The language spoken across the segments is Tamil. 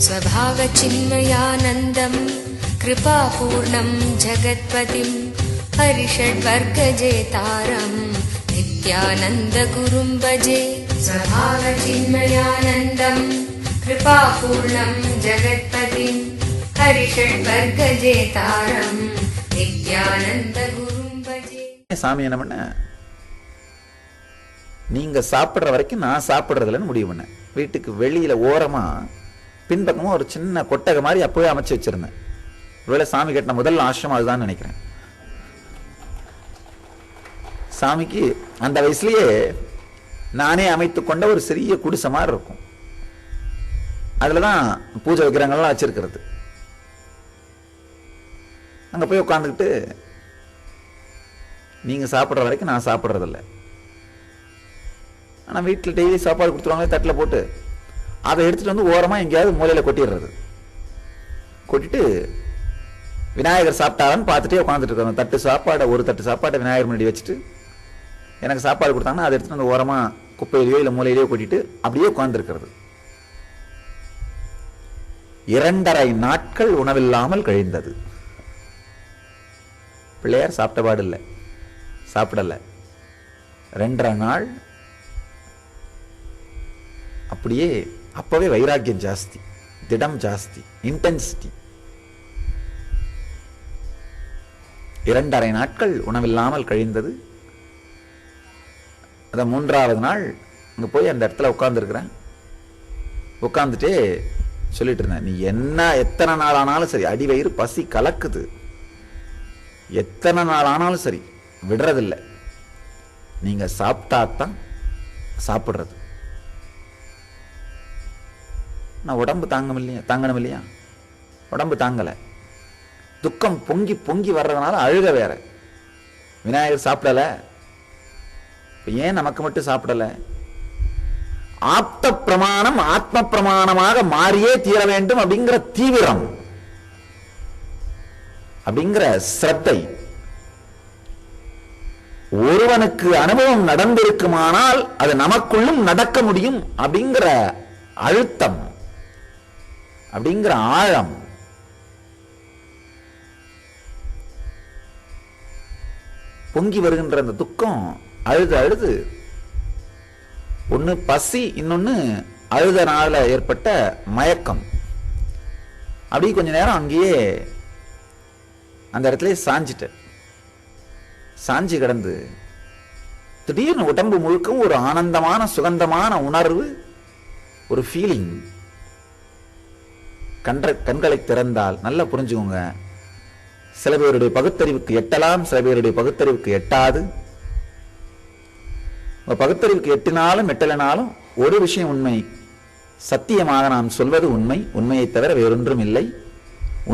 स्वभावचिन्मयानन्दं कृपापूर्णं जगत्पतिं हरिषड्वर्गजेतारं नित्यानन्दगुरुं भजे। स्वभावचिन्मयानन्दं कृपापूर्णं जगत्पतिं हरिषड्वर्गजेतारं नित्यानन्दगुरुं भजे। சாமி என்ன பண்ண, நீங்க சாப்பிட்ற வரைக்கும் நான் சாப்பிட்றதுலன்னு முடிவு பண்ணேன். வீட்டுக்கு வெளியில ஓரமா பின்பக்கமும் ஒரு சின்ன கொட்டகை மாதிரி அப்பவே அமைச்சு வச்சிருந்தேன். ஒருவேளை சாமி கட்டின முதல் ஆசிரமம் அதுதான் நினைக்கிறேன். சாமிக்கு அந்த வயசுலயே நானே அமைத்து கொண்ட ஒரு சிறிய குடிசை மாதிரி இருக்கும். அதுலதான் பூஜை விக்கிரகங்கள்லாம் வச்சிருக்கிறது. அங்க போய் உட்காந்துக்கிட்டு நீங்க சாப்பிட்ற வரைக்கும் நான் சாப்பிட்றதில்ல. ஆனால் வீட்டில் டெய்லி சாப்பாடு கொடுத்துருவாங்களே தட்டில் போட்டு, அதை எடுத்துகிட்டு வந்து ஓரமாக எங்கேயாவது மூலையில் கொட்டிடுறது. கொட்டிட்டு விநாயகர் சாப்பிட்டாரான்னு பார்த்துட்டே உட்காந்துட்டு இருக்கோம். தட்டு சாப்பாடை, ஒரு தட்டு சாப்பாடை விநாயகர் முன்னாடி வச்சுட்டு எனக்கு சாப்பாடு கொடுத்தாங்கன்னா அதை எடுத்துகிட்டு வந்து ஓரமாக குப்பையிலையோ இல்லை மூலையிலையோ கொட்டிட்டு அப்படியே உட்காந்துருக்கிறது. 2.5 நாட்கள் உணவில்லாமல் கழிந்தது. பிள்ளையார் சாப்பிட்ட பாடு இல்லை, சாப்பிடலை. 2.5 நாள் அப்படியே. அப்பவே வைராக்கியம் ஜாஸ்தி, திடம் ஜாஸ்தி, இன்டென்சிட்டி. 2.5 நாட்கள் உணவில்லாமல் கழிந்தது. அத 3ஆவது நாள் அங்க போய் அந்த இடத்துல உட்கார்ந்துருக்கிறேன். உட்கார்ந்துட்டே சொல்லிட்டு இருந்தேன், நீ எத்தனை நாள் ஆனாலும் சரி, அடிவயிறு பசி கலக்குது, எத்தனை நாள் ஆனாலும் சரி விடுறதில்லை. நீங்க சாப்பிட்டாத்தான் சாப்பிடுறது. நான் உடம்பு தாங்கணும் இல்லையா? உடம்பு தாங்கலை. துக்கம் பொங்கி பொங்கி வர்றதுனால அழுக வேற. விநாயகர் சாப்பிடல, ஏன் நமக்கு மட்டும் சாப்பிடல? ஆப்த பிரமாணம் ஆத்ம பிரமாணமாக மாறியே தீர வேண்டும் அப்படிங்கிற தீவிரம், அப்படிங்கிற சிரத்தை. ஒருவனுக்கு அனுபவம் நடந்திருக்குமானால் அது நமக்குள்ளும் நடக்க முடியும் அப்படிங்கிற அழுத்தம், அப்படிங்கிற ஆழம். பொங்கி வருகின்ற அந்த துக்கம் அழுது அழுது, ஒன்னு பசி, இன்னொன்னு அழுதனால ஏற்பட்ட மயக்கம். அப்படி கொஞ்ச நேரம் அங்கேயே அந்த இடத்துல சாஞ்சி கிடந்து திடீர்னு உடம்பு முழுக்கவும் ஒரு ஆனந்தமான சுகந்தமான உணர்வு, ஒரு ஃபீலிங். கண்களை திறந்தால் நல்லா புரிஞ்சுக்கோங்க. சில பேருடைய பகுத்தறிவுக்கு எட்டலாம், சில பேருடைய பகுத்தறிவுக்கு எட்டாது. பகுத்தறிவுக்கு எட்டினாலும் எட்டலனாலும் ஒரு விஷயம் உண்மை, சத்தியமாக நாம் சொல்வது உண்மை, உண்மையை தவிர வேறொன்றும் இல்லை.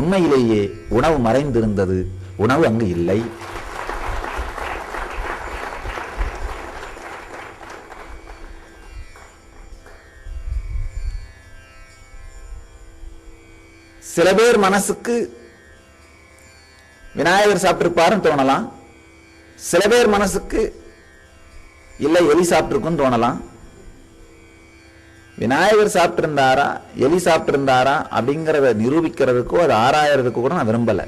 உண்மையிலேயே உணவு மறைந்திருந்தது, உணவு அங்கு இல்லை. சில பேர் மனசுக்கு விநாயகர் சாப்பிட்டிருப்பாருன்னு தோணலாம், சில பேர் மனசுக்கு இல்லை எலி சாப்பிட்டிருக்குன்னு தோணலாம். விநாயகர் சாப்பிட்டிருந்தாரா எலி சாப்பிட்டிருந்தாரா அப்படிங்கிறத நிரூபிக்கிறதுக்கோ அது ஆராயறதுக்கோ கூட நான் விரும்பல.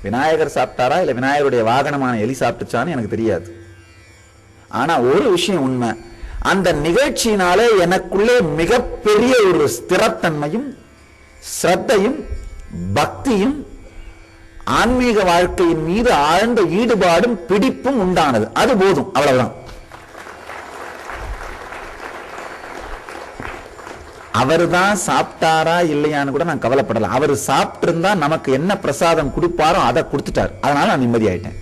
விநாயகர் சாப்பிட்டாரா இல்ல விநாயகருடைய வாகனமான எலி சாப்பிட்டுச்சான்னு எனக்கு தெரியாது. ஆனா ஒரு விஷயம் உண்மை, அந்த நிகழ்ச்சியினாலே எனக்குள்ளே மிகப்பெரிய ஒரு ஸ்திரத்தன்மையும் ஸ்ரத்தையும் பக்தியும் ஆன்மீக வாழ்க்கையின் மீது ஆழ்ந்த ஈடுபாடும் பிடிப்பும் உண்டானது. அது போதும், அவ்வளவுதான். அவர்தான் சாப்பிட்டாரா இல்லையான்னு கூட நான் கவலைப்படல. அவர் சாப்பிட்டு இருந்தா நமக்கு என்ன பிரசாதம் கொடுப்பாரோ அதை கொடுத்துட்டார், அதனால நான் நிம்மதி ஆயிட்டேன்.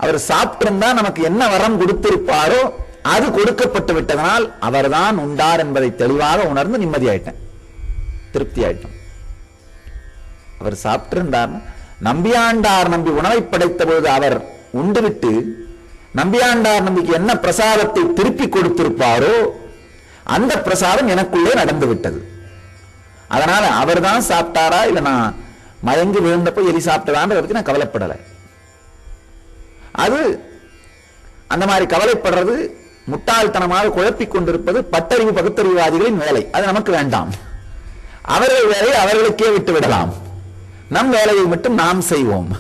அவர் சாப்பிட்டு இருந்தா நமக்கு என்ன வரம் கொடுத்திருப்பாரோ அது கொடுக்கப்பட்டு விட்டதனால் அவர்தான் உண்டார் என்பதை தெளிவாக உணர்ந்து நிம்மதி ஆயிட்டேன், திருப்தி ஆயிட்டோம். அவர் சாப்பிட்டிருந்தார். நம்பியாண்டார் நம்பி உணவை படைத்த போது அவர் உண்டுவிட்டு நம்பியாண்டார் நம்பிக்கு என்ன பிரசாதத்தை திருப்பி கொடுத்திருப்பாரோ அந்த பிரசாதம் எனக்குள்ளே நடந்து விட்டது. அதனால அவர் தான் சாப்பிட்டாரா இல்ல நான் மயங்கி விழுந்தப்போ எலி சாப்பிட்டதான்றத பத்தி நான் கவலைப்படலை. அது அந்த மாதிரி கவலைப்படுறது முட்டாள்தனமாக குழப்பிக் கொண்டிருப்பது பட்டறிவு பகுத்தறிவாதிகளின் வேலை. அது நமக்கு வேண்டாம். அவர்கள் வேலையை அவர்களுக்கே விட்டு விடலாம். நம் வேலையை மட்டும் நாம் செய்வோம்.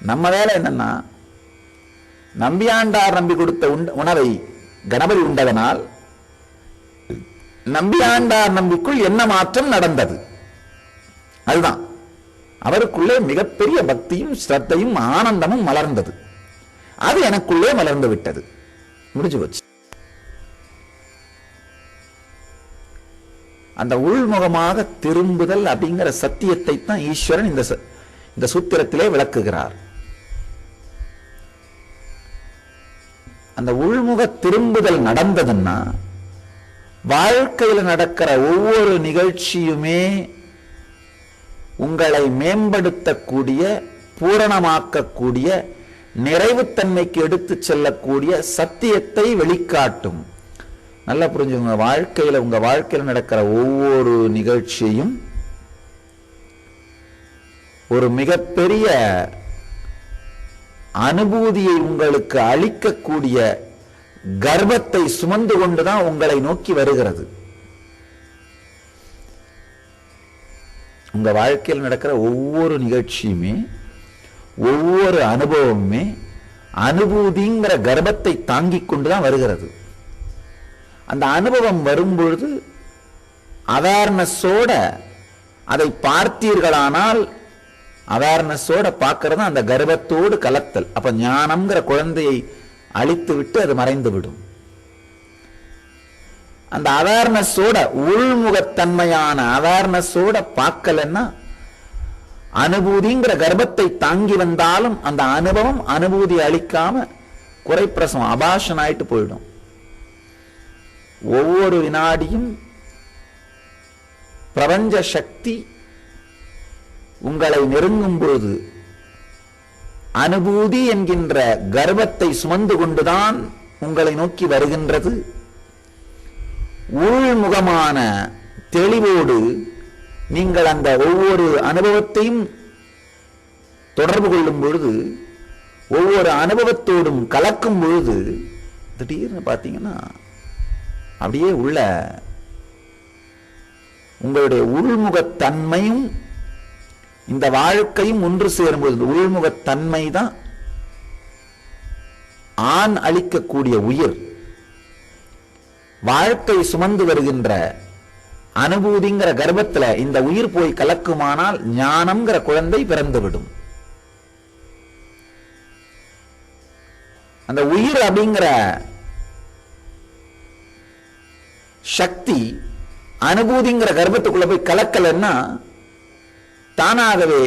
நம்ம வேலை என்னன்னா, நம்பியாண்டார் நம்பி கொடுத்த உணவை கணபதி உண்டதனால் நம்பியாண்டார் நம்பிக்குள் என்ன மாற்றம் நடந்தது? அதுதான். அவருக்குள்ளே மிகப்பெரிய பக்தியும் ஸ்ரத்தையும் ஆனந்தமும் மலர்ந்தது. அது எனக்குள்ளே மலர்ந்து விட்டது. முடிஞ்சு போச்சு. அந்த உள்முகமாக திரும்புதல் அப்படிங்கிற சத்தியத்தை தான் ஈஸ்வரன் இந்த சூத்திரத்திலே விளக்குகிறார். அந்த உள்முக திரும்புதல் நடந்ததுன்னா வாழ்க்கையில் நடக்கிற ஒவ்வொரு நிகழ்ச்சியுமே உங்களை மேம்படுத்தக்கூடிய, பூரணமாக்கக்கூடிய, நிறைவுத்தன்மைக்கு எடுத்து செல்லக்கூடிய சத்தியத்தை வெளிக்காட்டும். நல்லா புரிஞ்சுங்க. உங்க வாழ்க்கையில் நடக்கிற ஒவ்வொரு நிகழ்ச்சியும் ஒரு மிகப்பெரிய அனுபூதியை உங்களுக்கு அளிக்கக்கூடிய கர்ப்பத்தை சுமந்து கொண்டுதான் உங்களை நோக்கி வருகிறது. உங்க வாழ்க்கையில் நடக்கிற ஒவ்வொரு நிகழ்ச்சியுமே, ஒவ்வொரு அனுபவமுமே அனுபூதிங்கிற கர்ப்பத்தை தாங்கிக் கொண்டுதான் வருகிறது. அந்த அனுபவம் வரும்பொழுது அவேர்னஸோட அதை பார்த்தீர்களானால், அவேர்னஸோட பார்க்கறது அந்த கர்ப்பத்தோடு கலத்தல். அப்ப ஞானம்ங்கிற குழந்தையை அழித்து விட்டு அது மறைந்து விடும். அந்த அவேர்னஸோட, உள்முகத்தன்மையான அவேர்னஸோட பார்க்கலன்னா அனுபூதிங்கிற கர்ப்பத்தை தாங்கி வந்தாலும் அந்த அனுபவம் அனுபூதி அளிக்காம குறைப்பிரசவம் அபாஷன் ஆயிட்டு போயிடும். ஒவ்வொரு வினாடியும் பிரபஞ்ச சக்தி உங்களை நெருங்கும் பொழுது அனுபூதி என்கின்ற கர்ப்பத்தை சுமந்து கொண்டுதான் உங்களை நோக்கி வருகின்றது. உள்முகமான தெளிவோடு நீங்கள் அந்த ஒவ்வொரு அனுபவத்தையும் தொடர்பு கொள்ளும் பொழுது, ஒவ்வொரு அனுபவத்தோடும் கலக்கும் பொழுது திடீர்னு பார்த்தீங்கன்னா அப்படியே உள்ள உங்களுடைய உள்முகத்தன்மையும் இந்த வாழ்க்கையும் ஒன்று சேரும்போது, உள்முகத்தன்மை தான் ஆண் அளிக்கக்கூடிய உயிர். வாழ்க்கை சுமந்து வருகின்ற அனுபூதிங்கிற கர்ப்பத்துல இந்த உயிர் போய் கலக்குமானால் ஞானம்ங்கிற குழந்தை பிறந்துவிடும். அந்த உயிர் அப்படிங்கிற சக்தி அனுபூதிங்கிற கர்ப்பத்துக்குள்ள போய் கலக்கலன்னா தானாகவே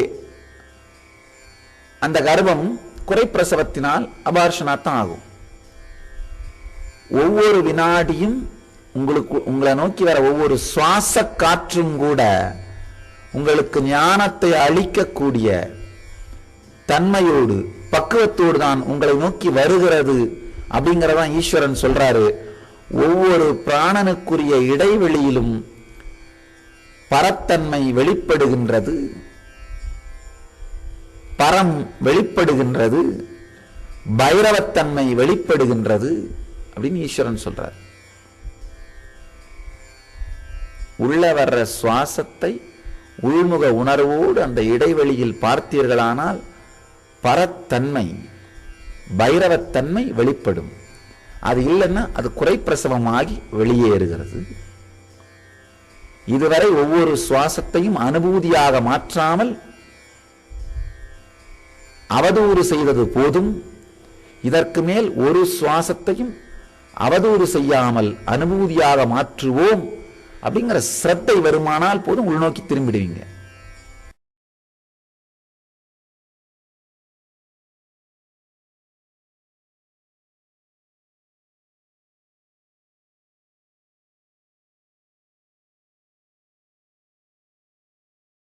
அந்த கர்ப்பம் குறைப்பிரசவத்தினால் அபார்ஷனாத்தான் ஆகும். ஒவ்வொரு வினாடியும் உங்களை நோக்கி வர ஒவ்வொரு சுவாச காற்றும் கூட உங்களுக்கு ஞானத்தை அளிக்கக்கூடிய தன்மையோடு பக்குவத்தோடு தான் உங்களை நோக்கி வருகிறது. அப்படிங்கிறதான் ஈஸ்வரன் சொல்றாரு. ஒவ்வொரு பிராணனுக்குரிய இடைவெளியிலும் பரத்தன்மை வெளிப்படுகின்றது, பரம் வெளிப்படுகின்றது, பைரவத்தன்மை வெளிப்படுகின்றது அப்படின்னு ஈஸ்வரன் சொல்றார். உள்ள வர்ற சுவாசத்தை உள்முக உணர்வோடு அந்த இடைவெளியில் பார்த்தீர்களானால் பரத்தன்மை, பைரவத்தன்மை வெளிப்படும். அது இல்லைன்னா அது குறைப்பிரசவமாகி வெளியேறுகிறது. இதுவரை ஒவ்வொரு சுவாசத்தையும் அனுபூதியாக மாற்றாமல் அவதூறு செய்தது போதும். இதற்கு மேல் ஒரு சுவாசத்தையும் அவதூறு செய்யாமல் அனுபூதியாக மாற்றுவோம் அப்படிங்கிற சிரத்தை வருமானால் போதும் உள்நோக்கி திரும்பிடுவீங்க.